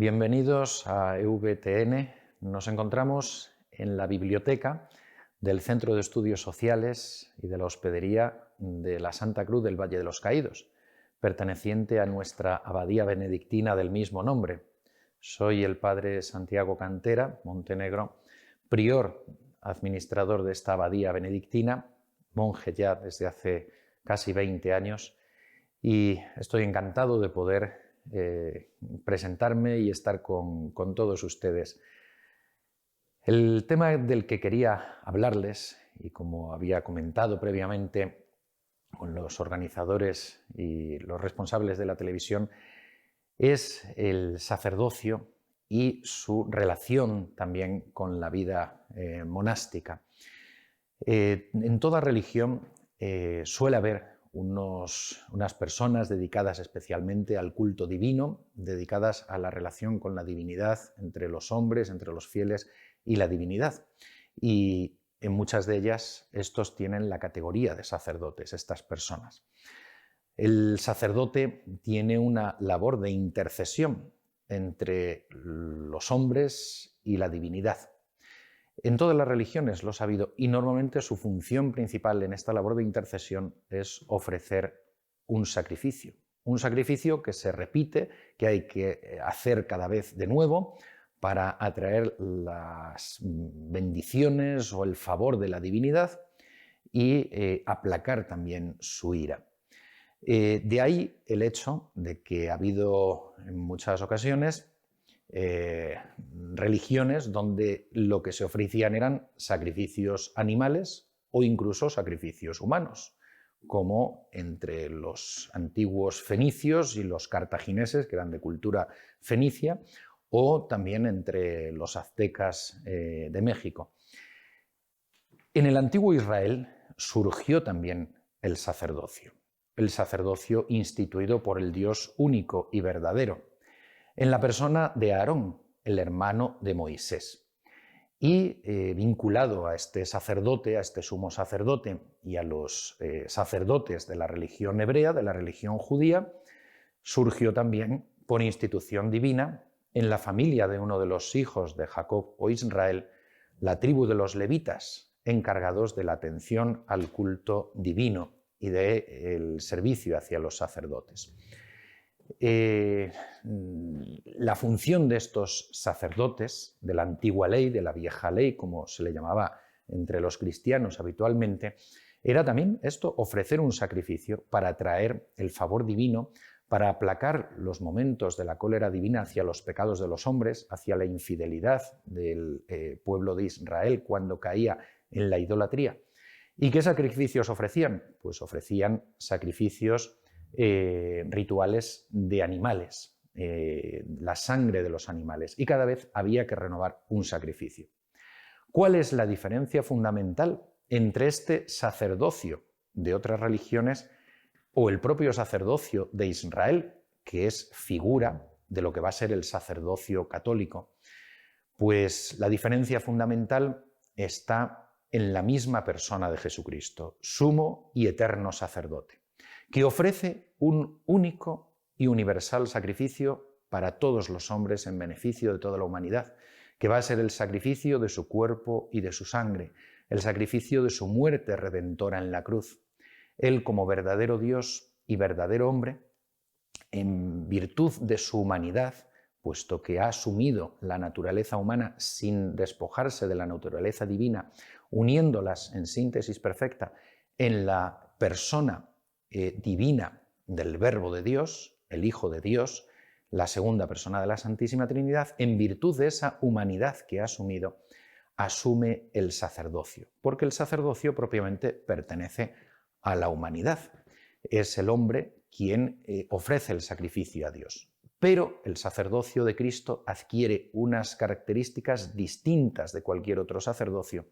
Bienvenidos a EVTN. Nos encontramos en la biblioteca del Centro de Estudios Sociales y de la Hospedería de la Santa Cruz del Valle de los Caídos, perteneciente a nuestra abadía benedictina del mismo nombre. Soy el padre Santiago Cantera, Montenegro, prior administrador de esta abadía benedictina, monje ya desde hace casi 20 años, y estoy encantado de poder presentarme y estar con todos ustedes. El tema del que quería hablarles, y como había comentado previamente con los organizadores y los responsables de la televisión, es el sacerdocio y su relación también con la vida monástica. En toda religión suele haber unas personas dedicadas especialmente al culto divino, dedicadas a la relación con la divinidad entre los hombres, entre los fieles y la divinidad. Y en muchas de ellas estos tienen la categoría de sacerdotes, estas personas. El sacerdote tiene una labor de intercesión entre los hombres y la divinidad. En todas las religiones lo ha habido y normalmente su función principal en esta labor de intercesión es ofrecer un sacrificio que se repite, que hay que hacer cada vez de nuevo para atraer las bendiciones o el favor de la divinidad y aplacar también su ira. De ahí el hecho de que ha habido en muchas ocasiones religiones donde lo que se ofrecían eran sacrificios animales o incluso sacrificios humanos, como entre los antiguos fenicios y los cartagineses, que eran de cultura fenicia, o también entre los aztecas de México. En el antiguo Israel surgió también el sacerdocio instituido por el Dios único y verdadero, en la persona de Aarón, el hermano de Moisés. Y vinculado a este sacerdote, a este sumo sacerdote y a los sacerdotes de la religión hebrea, de la religión judía, surgió también por institución divina en la familia de uno de los hijos de Jacob o Israel, la tribu de los levitas, encargados de la atención al culto divino y del servicio hacia los sacerdotes. La función de estos sacerdotes de la antigua ley, de la vieja ley, como se le llamaba entre los cristianos habitualmente, era también esto, ofrecer un sacrificio para atraer el favor divino, para aplacar los momentos de la cólera divina hacia los pecados de los hombres, hacia la infidelidad del pueblo de Israel cuando caía en la idolatría. ¿Y qué sacrificios ofrecían? Pues ofrecían sacrificios rituales de animales, la sangre de los animales, y cada vez había que renovar un sacrificio. ¿Cuál es la diferencia fundamental entre este sacerdocio de otras religiones o el propio sacerdocio de Israel, que es figura de lo que va a ser el sacerdocio católico? Pues la diferencia fundamental está en la misma persona de Jesucristo, sumo y eterno sacerdote, que ofrece un único y universal sacrificio para todos los hombres en beneficio de toda la humanidad, que va a ser el sacrificio de su cuerpo y de su sangre, el sacrificio de su muerte redentora en la cruz. Él, como verdadero Dios y verdadero hombre, en virtud de su humanidad, puesto que ha asumido la naturaleza humana sin despojarse de la naturaleza divina, uniéndolas en síntesis perfecta en la persona divina del Verbo de Dios, el Hijo de Dios, la segunda persona de la Santísima Trinidad, en virtud de esa humanidad que ha asumido, asume el sacerdocio, porque el sacerdocio propiamente pertenece a la humanidad. Es el hombre quien ofrece el sacrificio a Dios. Pero el sacerdocio de Cristo adquiere unas características distintas de cualquier otro sacerdocio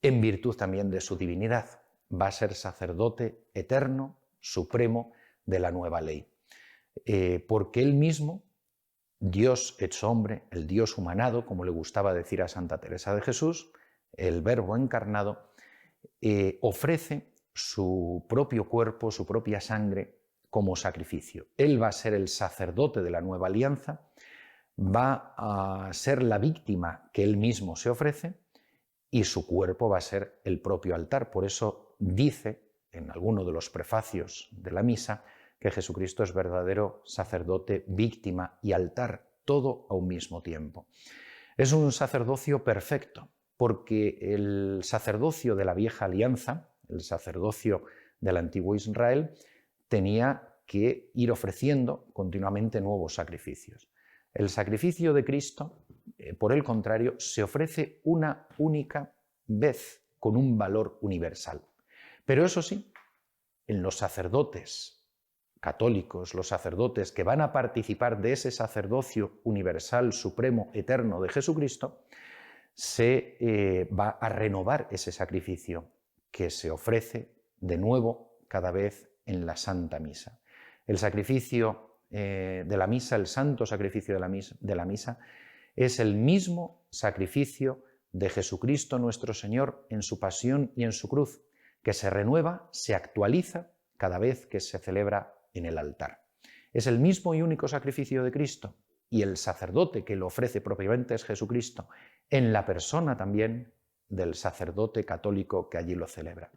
en virtud también de su divinidad. Va a ser sacerdote eterno, supremo de la nueva ley. Porque él mismo, Dios hecho hombre, el Dios humanado, como le gustaba decir a Santa Teresa de Jesús, el Verbo encarnado, ofrece su propio cuerpo, su propia sangre como sacrificio. Él va a ser el sacerdote de la nueva alianza, va a ser la víctima que él mismo se ofrece y su cuerpo va a ser el propio altar. Por eso dice en alguno de los prefacios de la misa que Jesucristo es verdadero sacerdote, víctima y altar, todo a un mismo tiempo. Es un sacerdocio perfecto, porque el sacerdocio de la vieja alianza, el sacerdocio del antiguo Israel, tenía que ir ofreciendo continuamente nuevos sacrificios. El sacrificio de Cristo, por el contrario, se ofrece una única vez con un valor universal. Pero eso sí, en los sacerdotes católicos, los sacerdotes que van a participar de ese sacerdocio universal, supremo, eterno de Jesucristo, se va a renovar ese sacrificio que se ofrece de nuevo cada vez en la Santa Misa. El sacrificio de la misa, el santo sacrificio de la misa, es el mismo sacrificio de Jesucristo nuestro Señor en su pasión y en su cruz, que se renueva, se actualiza cada vez que se celebra en el altar. Es el mismo y único sacrificio de Cristo, y el sacerdote que lo ofrece propiamente es Jesucristo, en la persona también del sacerdote católico que allí lo celebra.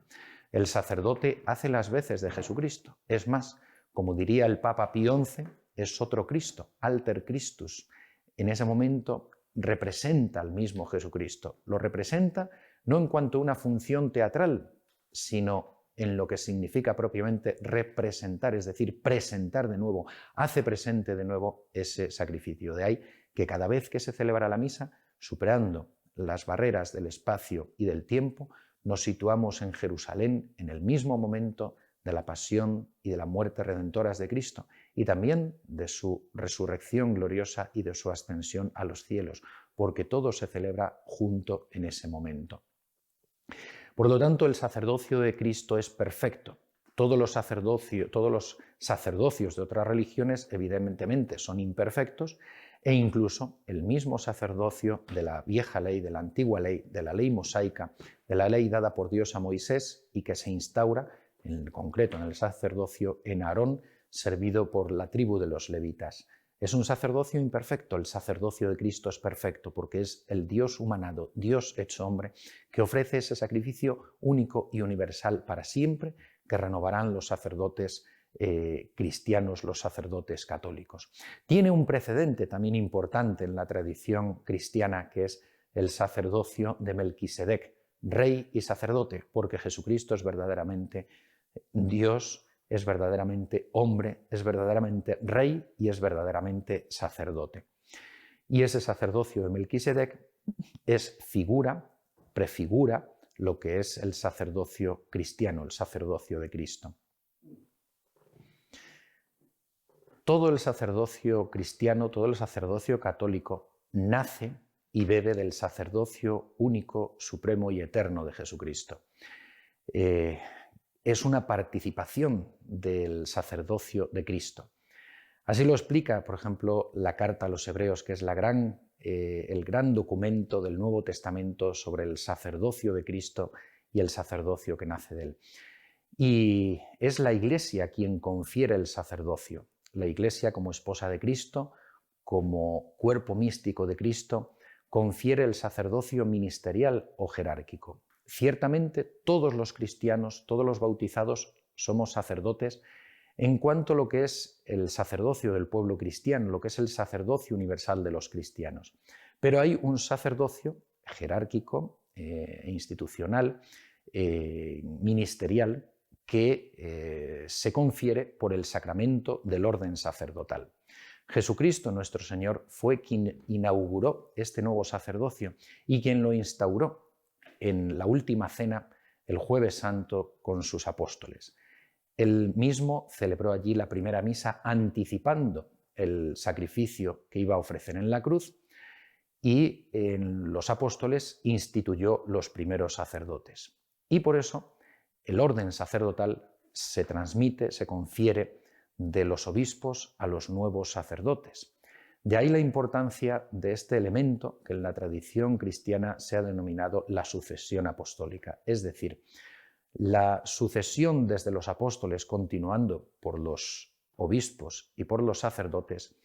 El sacerdote hace las veces de Jesucristo. Es más, como diría el Papa Pío XI, es otro Cristo, alter Christus. En ese momento representa al mismo Jesucristo. Lo representa no en cuanto a una función teatral, sino en lo que significa propiamente representar, es decir, presentar de nuevo, hace presente de nuevo ese sacrificio. De ahí que cada vez que se celebra la misa, superando las barreras del espacio y del tiempo, nos situamos en Jerusalén en el mismo momento de la pasión y de la muerte redentoras de Cristo y también de su resurrección gloriosa y de su ascensión a los cielos, porque todo se celebra junto en ese momento. Por lo tanto, el sacerdocio de Cristo es perfecto. Todos los sacerdocios de otras religiones evidentemente son imperfectos e incluso el mismo sacerdocio de la vieja ley, de la antigua ley, de la ley mosaica, de la ley dada por Dios a Moisés y que se instaura en concreto en el sacerdocio en Aarón, servido por la tribu de los levitas. Es un sacerdocio imperfecto, el sacerdocio de Cristo es perfecto porque es el Dios humanado, Dios hecho hombre, que ofrece ese sacrificio único y universal para siempre, que renovarán los sacerdotes cristianos, los sacerdotes católicos. Tiene un precedente también importante en la tradición cristiana, que es el sacerdocio de Melquisedec, rey y sacerdote, porque Jesucristo es verdaderamente Dios, es verdaderamente hombre, es verdaderamente rey y es verdaderamente sacerdote. Y ese sacerdocio de Melquisedec es figura, prefigura lo que es el sacerdocio cristiano, el sacerdocio de Cristo. Todo el sacerdocio cristiano, todo el sacerdocio católico nace y bebe del sacerdocio único, supremo y eterno de Jesucristo. Es una participación del sacerdocio de Cristo. Así lo explica, por ejemplo, la carta a los Hebreos, que es el gran documento del Nuevo Testamento sobre el sacerdocio de Cristo y el sacerdocio que nace de él. Y es la Iglesia quien confiere el sacerdocio. La Iglesia, como esposa de Cristo, como cuerpo místico de Cristo, confiere el sacerdocio ministerial o jerárquico. Ciertamente, todos los cristianos, todos los bautizados, somos sacerdotes en cuanto a lo que es el sacerdocio del pueblo cristiano, lo que es el sacerdocio universal de los cristianos. Pero hay un sacerdocio jerárquico, institucional, ministerial, que se confiere por el sacramento del orden sacerdotal. Jesucristo, nuestro Señor, fue quien inauguró este nuevo sacerdocio y quien lo instauró en la última cena, el Jueves Santo, con sus apóstoles. Él mismo celebró allí la primera misa anticipando el sacrificio que iba a ofrecer en la cruz y en los apóstoles instituyó los primeros sacerdotes. Y por eso el orden sacerdotal se transmite, se confiere de los obispos a los nuevos sacerdotes. De ahí la importancia de este elemento que en la tradición cristiana se ha denominado la sucesión apostólica, es decir, la sucesión desde los apóstoles continuando por los obispos y por los sacerdotes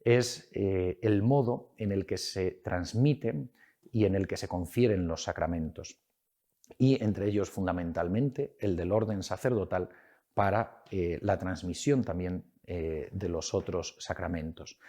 es el modo en el que se transmiten y en el que se confieren los sacramentos, y entre ellos fundamentalmente el del orden sacerdotal para la transmisión también de los otros sacramentos.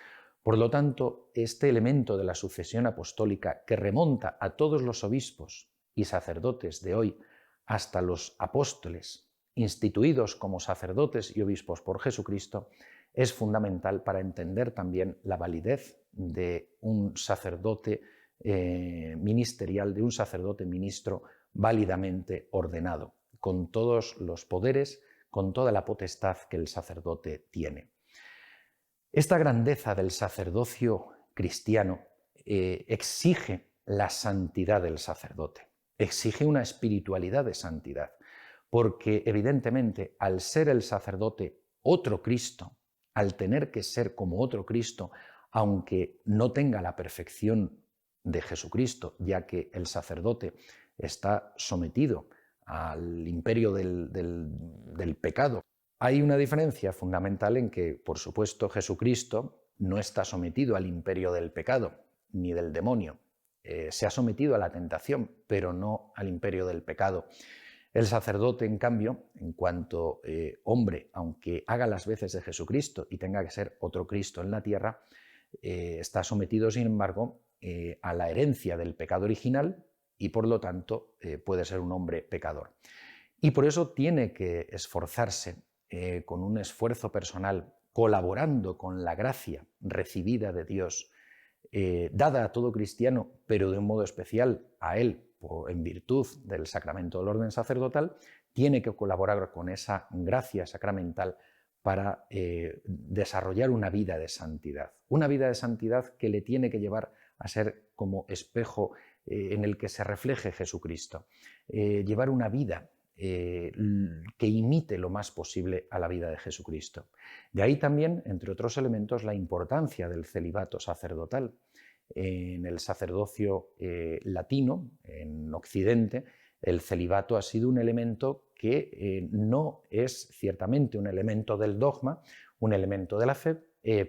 Por lo tanto, este elemento de la sucesión apostólica que remonta a todos los obispos y sacerdotes de hoy hasta los apóstoles, instituidos como sacerdotes y obispos por Jesucristo, es fundamental para entender también la validez de un sacerdote ministerial, de un sacerdote ministro válidamente ordenado, con todos los poderes, con toda la potestad que el sacerdote tiene. Esta grandeza del sacerdocio cristiano exige la santidad del sacerdote, exige una espiritualidad de santidad, porque evidentemente al ser el sacerdote otro Cristo, al tener que ser como otro Cristo, aunque no tenga la perfección de Jesucristo, ya que el sacerdote está sometido al imperio del pecado. Hay una diferencia fundamental en que, por supuesto, Jesucristo no está sometido al imperio del pecado ni del demonio. Se ha sometido a la tentación, pero no al imperio del pecado. El sacerdote, en cambio, en cuanto hombre, aunque haga las veces de Jesucristo y tenga que ser otro Cristo en la tierra, está sometido, sin embargo, a la herencia del pecado original y, por lo tanto, puede ser un hombre pecador. Y por eso tiene que esforzarse con un esfuerzo personal, colaborando con la gracia recibida de Dios, dada a todo cristiano, pero de un modo especial a él, en virtud del sacramento del orden sacerdotal, tiene que colaborar con esa gracia sacramental para desarrollar una vida de santidad que le tiene que llevar a ser como espejo en el que se refleje Jesucristo, llevar una vida que imite lo más posible a la vida de Jesucristo. De ahí también, entre otros elementos, la importancia del celibato sacerdotal. En el sacerdocio latino, en Occidente, el celibato ha sido un elemento que no es ciertamente un elemento del dogma, un elemento de la fe,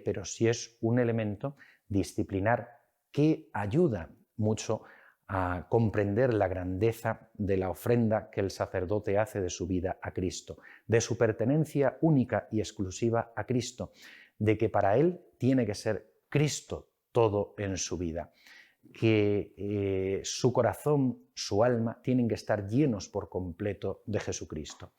pero sí es un elemento disciplinar que ayuda mucho a comprender la grandeza de la ofrenda que el sacerdote hace de su vida a Cristo, de su pertenencia única y exclusiva a Cristo, de que para él tiene que ser Cristo todo en su vida, que su corazón, su alma, tienen que estar llenos por completo de Jesucristo.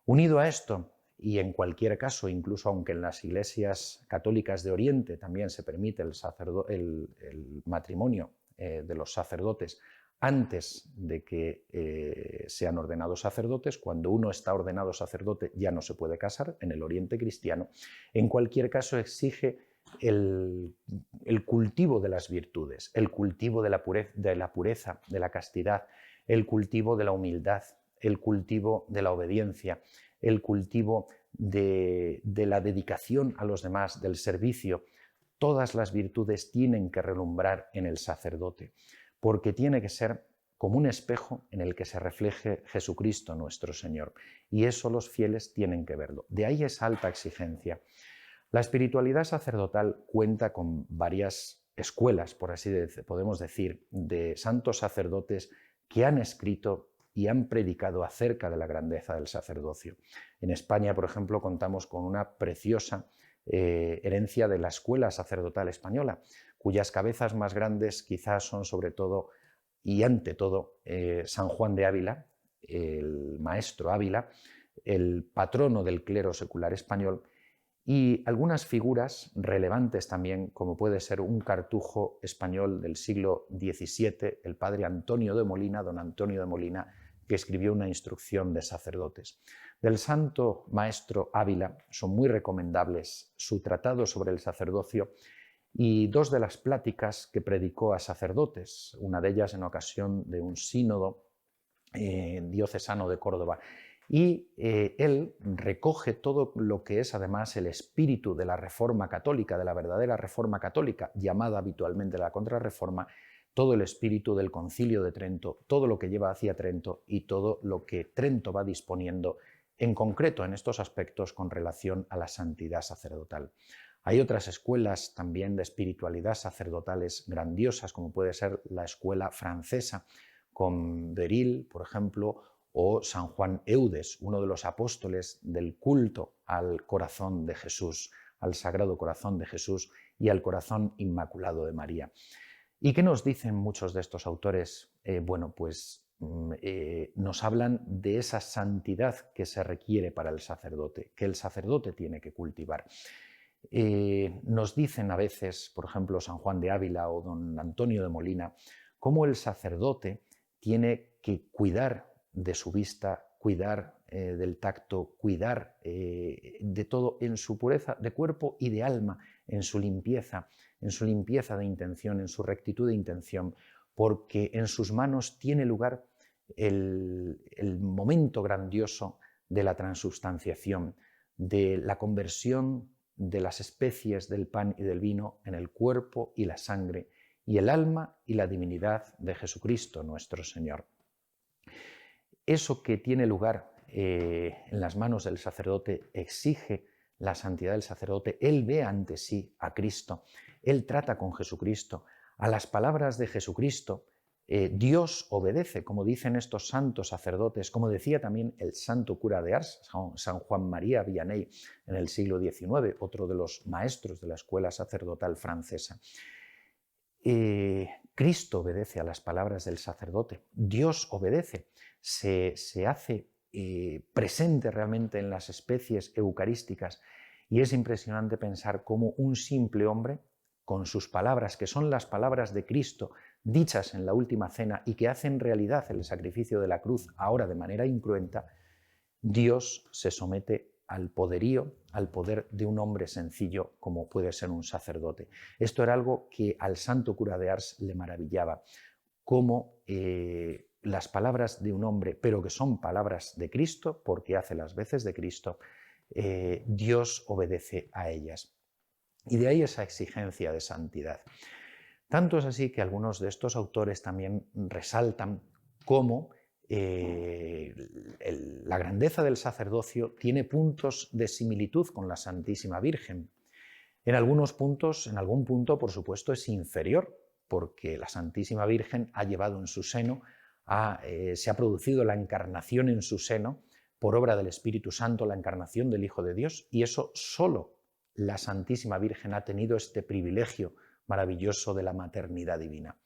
Unido a esto, y en cualquier caso, incluso aunque en las iglesias católicas de Oriente también se permite el matrimonio de los sacerdotes antes de que sean ordenados sacerdotes, cuando uno está ordenado sacerdote ya no se puede casar, en el Oriente cristiano, en cualquier caso exige el cultivo de las virtudes, el cultivo de la pureza, de la castidad, el cultivo de la humildad, el cultivo de la obediencia, el cultivo de la dedicación a los demás, del servicio. Todas las virtudes tienen que relumbrar en el sacerdote, porque tiene que ser como un espejo en el que se refleje Jesucristo nuestro Señor. Y eso los fieles tienen que verlo. De ahí esa alta exigencia. La espiritualidad sacerdotal cuenta con varias escuelas, por así podemos decir, de santos sacerdotes que han escrito y han predicado acerca de la grandeza del sacerdocio. En España, por ejemplo, contamos con una preciosa herencia de la escuela sacerdotal española, cuyas cabezas más grandes quizás son sobre todo y ante todo San Juan de Ávila, el maestro Ávila, el patrono del clero secular español, y algunas figuras relevantes también, como puede ser un cartujo español del siglo XVII, el padre Antonio de Molina, don Antonio de Molina, que escribió una instrucción de sacerdotes. Del santo maestro Ávila son muy recomendables su tratado sobre el sacerdocio y dos de las pláticas que predicó a sacerdotes, una de ellas en ocasión de un sínodo diocesano de Córdoba. Y él recoge todo lo que es además el espíritu de la Reforma Católica, de la verdadera Reforma Católica, llamada habitualmente la Contrarreforma, todo el espíritu del Concilio de Trento, todo lo que lleva hacia Trento y todo lo que Trento va disponiendo en concreto en estos aspectos con relación a la santidad sacerdotal. Hay otras escuelas también de espiritualidad sacerdotales grandiosas, como puede ser la escuela francesa, con Beryl, por ejemplo, o San Juan Eudes, uno de los apóstoles del culto al corazón de Jesús, al Sagrado Corazón de Jesús y al Corazón Inmaculado de María. ¿Y qué nos dicen muchos de estos autores? Nos hablan de esa santidad que se requiere para el sacerdote, que el sacerdote tiene que cultivar. Nos dicen a veces, por ejemplo, San Juan de Ávila o don Antonio de Molina, cómo el sacerdote tiene que cuidar de su vista, cuidar del tacto, cuidar de todo en su pureza de cuerpo y de alma, en su limpieza de intención, en su rectitud de intención, porque en sus manos tiene lugar el momento grandioso de la transubstanciación, de la conversión de las especies del pan y del vino en el cuerpo y la sangre, y el alma y la divinidad de Jesucristo nuestro Señor. Eso que tiene lugar en las manos del sacerdote exige la santidad del sacerdote. Él ve ante sí a Cristo, él trata con Jesucristo. A las palabras de Jesucristo, Dios obedece, como dicen estos santos sacerdotes, como decía también el santo cura de Ars, San Juan María Vianney, en el siglo XIX, otro de los maestros de la escuela sacerdotal francesa. Cristo obedece a las palabras del sacerdote, Dios obedece, se hace presente realmente en las especies eucarísticas, y es impresionante pensar cómo un simple hombre, con sus palabras, que son las palabras de Cristo, dichas en la última cena y que hacen realidad el sacrificio de la cruz ahora de manera incruenta, Dios se somete al poderío, al poder de un hombre sencillo como puede ser un sacerdote. Esto era algo que al santo cura de Ars le maravillaba, cómo las palabras de un hombre, pero que son palabras de Cristo, porque hace las veces de Cristo, Dios obedece a ellas. Y de ahí esa exigencia de santidad. Tanto es así que algunos de estos autores también resaltan cómo la grandeza del sacerdocio tiene puntos de similitud con la Santísima Virgen. En algún punto, por supuesto, es inferior, porque la Santísima Virgen ha llevado en su seno, se ha producido la encarnación en su seno, por obra del Espíritu Santo, la encarnación del Hijo de Dios, y eso solo la Santísima Virgen ha tenido este privilegio maravilloso de la maternidad divina.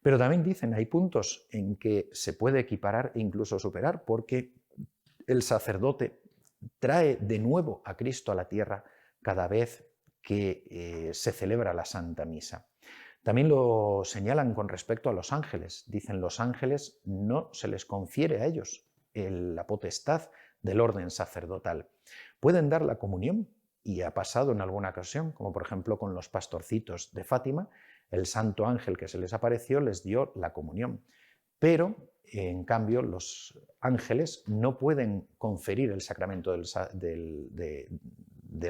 Pero también dicen, hay puntos en que se puede equiparar e incluso superar, porque el sacerdote trae de nuevo a Cristo a la tierra cada vez que se celebra la Santa Misa. También lo señalan con respecto a los ángeles. Dicen, los ángeles no se les confiere a ellos la potestad del orden sacerdotal. Pueden dar la comunión, y ha pasado en alguna ocasión, como por ejemplo con los pastorcitos de Fátima, el santo ángel que se les apareció les dio la comunión. Pero, en cambio, los ángeles no pueden conferir el sacramento de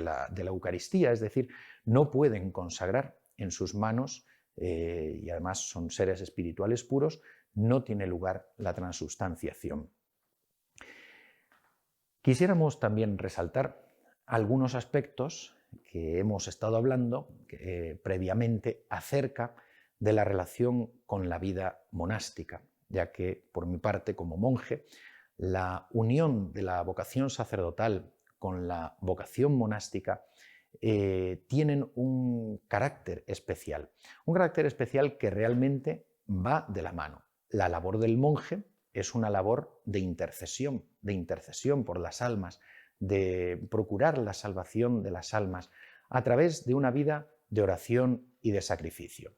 la Eucaristía, es decir, no pueden consagrar en sus manos, y además son seres espirituales puros, no tiene lugar la transubstanciación. Quisiéramos también resaltar algunos aspectos que hemos estado hablando previamente acerca de la relación con la vida monástica, ya que, por mi parte, como monje, la unión de la vocación sacerdotal con la vocación monástica tienen un carácter especial que realmente va de la mano. La labor del monje es una labor de intercesión por las almas, de procurar la salvación de las almas a través de una vida de oración y de sacrificio.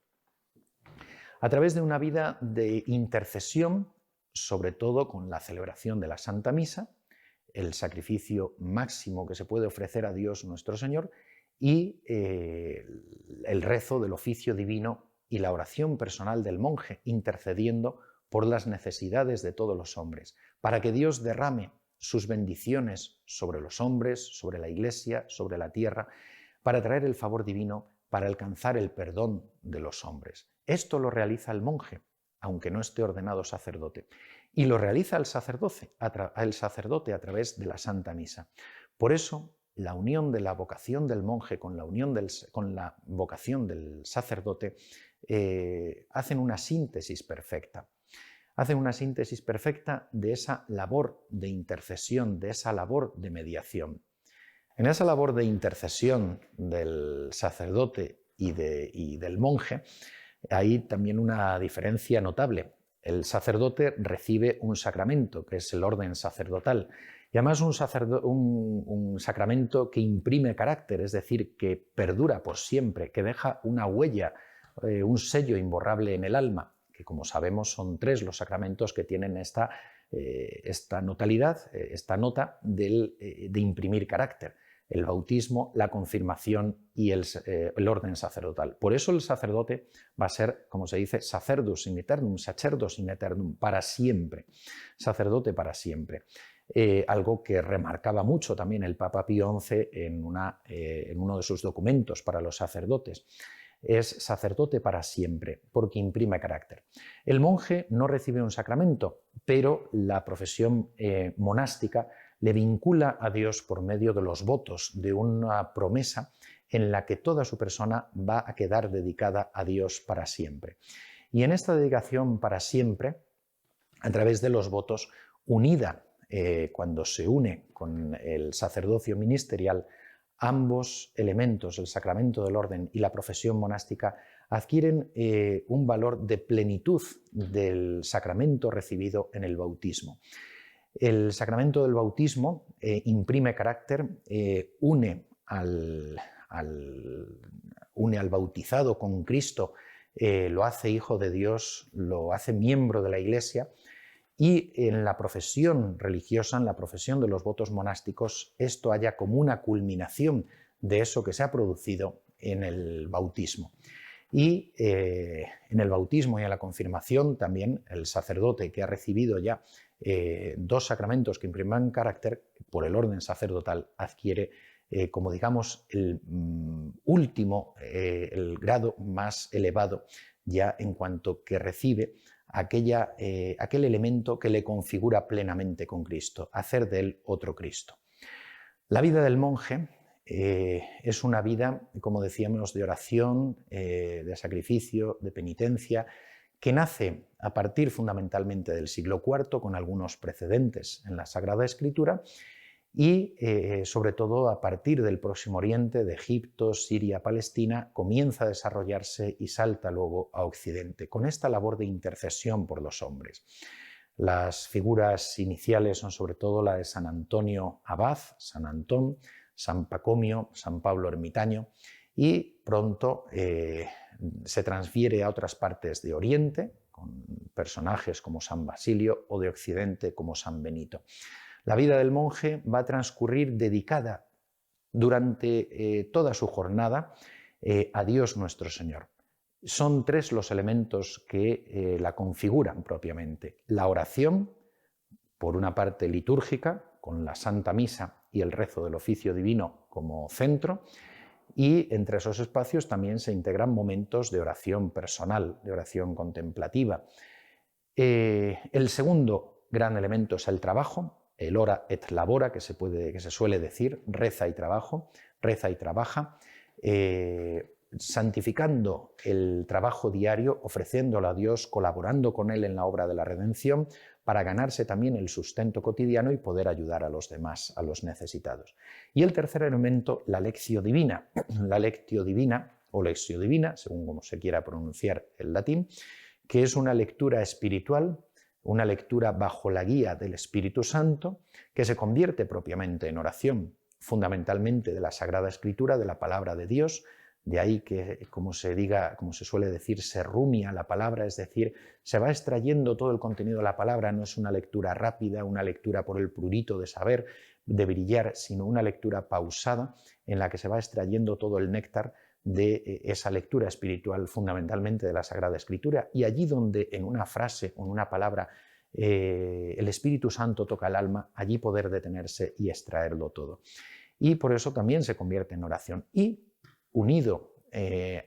A través de una vida de intercesión, sobre todo con la celebración de la Santa Misa, el sacrificio máximo que se puede ofrecer a Dios nuestro Señor, y el rezo del oficio divino y la oración personal del monje, intercediendo por las necesidades de todos los hombres, para que Dios derrame sus bendiciones sobre los hombres, sobre la Iglesia, sobre la tierra, para traer el favor divino, para alcanzar el perdón de los hombres. Esto lo realiza el monje, aunque no esté ordenado sacerdote, y lo realiza el sacerdote a través de la Santa Misa. Por eso, la unión de la vocación del monje con la vocación del sacerdote hacen una síntesis perfecta. Hacen una síntesis perfecta de esa labor de intercesión, de esa labor de mediación. En esa labor de intercesión del sacerdote y del monje hay también una diferencia notable. El sacerdote recibe un sacramento, que es el orden sacerdotal, y además un sacramento que imprime carácter, es decir, que perdura por siempre, que deja una huella, un sello imborrable en el alma, que como sabemos son 3 los sacramentos que tienen esta notalidad, esta nota de imprimir carácter: el bautismo, la confirmación y el orden sacerdotal. Por eso el sacerdote va a ser, como se dice, sacerdus in aeternum, sacerdos in aeternum, para siempre, sacerdote para siempre. Algo que remarcaba mucho también el Papa Pío XI en uno de sus documentos para los sacerdotes. Es sacerdote para siempre, porque imprime carácter. El monje no recibe un sacramento, pero la profesión monástica le vincula a Dios por medio de los votos, de una promesa en la que toda su persona va a quedar dedicada a Dios para siempre. Y en esta dedicación para siempre, a través de los votos, unida cuando se une con el sacerdocio ministerial, ambos elementos, el sacramento del orden y la profesión monástica, adquieren un valor de plenitud del sacramento recibido en el bautismo. El sacramento del bautismo imprime carácter, une al bautizado con Cristo, lo hace hijo de Dios, lo hace miembro de la Iglesia, y en la profesión religiosa, en la profesión de los votos monásticos, esto haya como una culminación de eso que se ha producido en el bautismo. Y en el bautismo y en la confirmación también el sacerdote que ha recibido ya 2 sacramentos que impriman carácter por el orden sacerdotal adquiere como digamos el último, el grado más elevado ya en cuanto que recibe aquel elemento que le configura plenamente con Cristo, hacer de él otro Cristo. La vida del monje es una vida, como decíamos, de oración, de sacrificio, de penitencia, que nace a partir fundamentalmente del siglo IV, con algunos precedentes en la Sagrada Escritura, y sobre todo a partir del Próximo Oriente, de Egipto, Siria, Palestina, comienza a desarrollarse y salta luego a Occidente, con esta labor de intercesión por los hombres. Las figuras iniciales son sobre todo la de San Antonio Abad, San Antón, San Pacomio, San Pablo Ermitaño, y pronto se transfiere a otras partes de Oriente, con personajes como San Basilio, o de Occidente como San Benito. La vida del monje va a transcurrir dedicada durante toda su jornada a Dios nuestro Señor. Son 3 los elementos que la configuran propiamente. La oración, por una parte litúrgica, con la Santa Misa y el rezo del oficio divino como centro, y entre esos espacios también se integran momentos de oración personal, de oración contemplativa. El segundo gran elemento es el trabajo, el ora et labora, que se suele decir, reza y trabaja, santificando el trabajo diario, ofreciéndolo a Dios, colaborando con Él en la obra de la redención, para ganarse también el sustento cotidiano y poder ayudar a los demás, a los necesitados. Y el tercer elemento, la lectio divina. La lectio divina, o lectio divina, según como se quiera pronunciar el latín, que es una lectura espiritual, una lectura bajo la guía del Espíritu Santo, que se convierte propiamente en oración, fundamentalmente de la Sagrada Escritura, de la palabra de Dios. De ahí que, como se suele decir, se rumia la palabra, es decir, se va extrayendo todo el contenido de la palabra. No es una lectura rápida, una lectura por el prurito de saber, de brillar, sino una lectura pausada en la que se va extrayendo todo el néctar de esa lectura espiritual, fundamentalmente de la Sagrada Escritura, y allí donde en una frase o en una palabra el Espíritu Santo toca el alma, allí poder detenerse y extraerlo todo. Y por eso también se convierte en oración. Y unido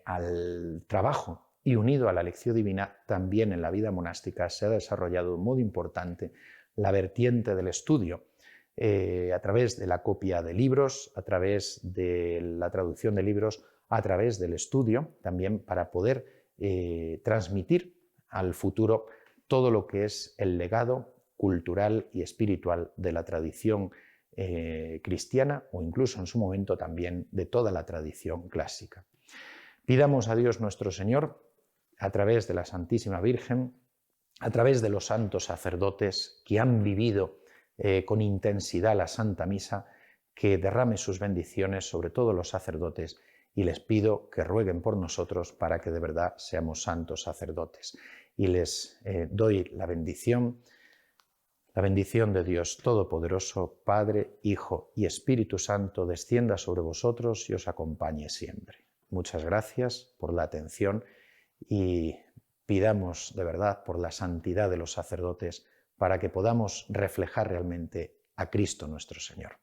al trabajo y unido a la lección divina, también en la vida monástica se ha desarrollado de un modo importante la vertiente del estudio. a través de la copia de libros, a través de la traducción de libros, a través del estudio, también para poder transmitir al futuro todo lo que es el legado cultural y espiritual de la tradición cristiana o incluso en su momento también de toda la tradición clásica. Pidamos a Dios nuestro Señor, a través de la Santísima Virgen, a través de los santos sacerdotes que han vivido con intensidad la Santa Misa, que derrame sus bendiciones sobre todos los sacerdotes y les pido que rueguen por nosotros para que de verdad seamos santos sacerdotes. Y les doy la bendición de Dios Todopoderoso, Padre, Hijo y Espíritu Santo, descienda sobre vosotros y os acompañe siempre. Muchas gracias por la atención y pidamos de verdad por la santidad de los sacerdotes para que podamos reflejar realmente a Cristo nuestro Señor.